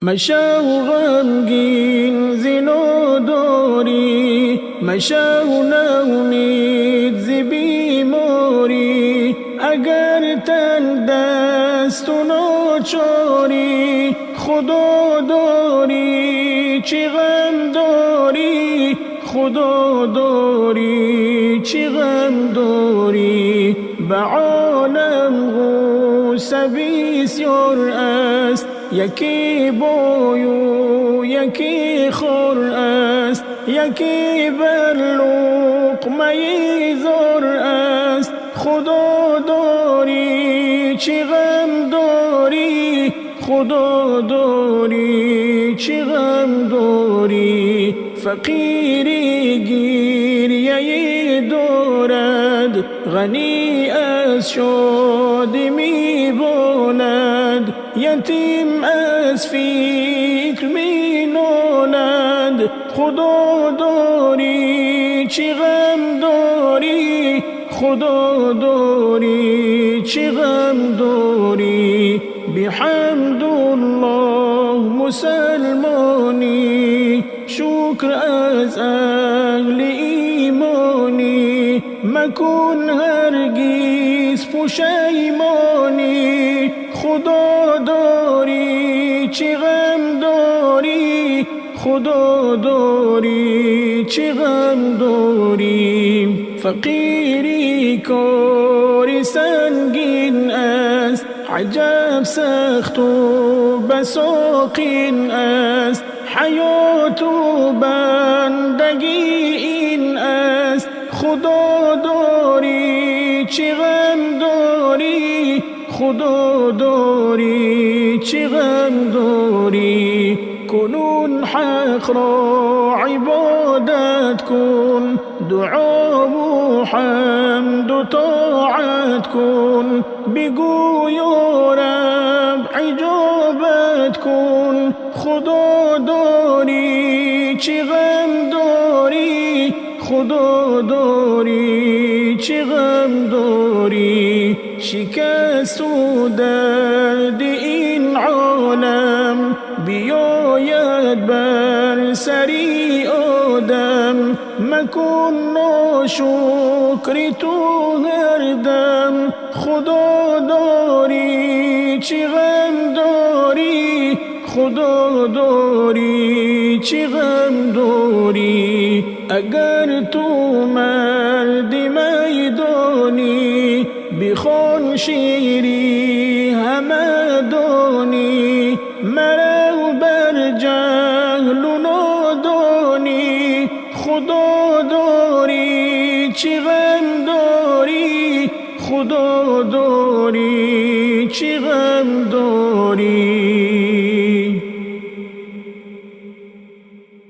مشاو غمگین زینو داری، مشاو نومید زی بیماری. اگر تن دست و ناچاری، خدا داری چی غم داری، خدا داری چی غم داری. به عالم غوسه بسیار است، یکی بویو یکی خور است، یکی بر لقمه زار است. خدا داری چی غم داری، خدا داری چی غم داری. فقیری گریه دارد، غنی از شادی می باند. یتیم از فکر می نالد، خدا داری چی غم داری، خدا داری چی غم داری. بحمد الله مسلمانی، شکر از اهل ایمانی. مکن هرگز پشیمانی، خدا داری چی غم داری، خدا داری چی غم داری. فقیری کاری سنگین است، عجب سخت و بساقین است. حیات و بندگی این است، خدا داری چی غم داری، خدا داری چی غم داری. کنون حق را عبادت کن، دعا و حمد و طاعت کن. بگو یا رب اجابت کن، خدا داری چی غم داری، خدا داری چی غم داری. شکست و درد این عالم، بیاید بر سری آدم. مکن ناشکری تو هر دم، خدا داری چی غم داری، خدا داری چی غم داری. اگر تو مرد میدانی، بخوان شیری همدانی. مرو بر جهل و نادانی، خدا داری چی غم داری، خدا داری چی غم داری.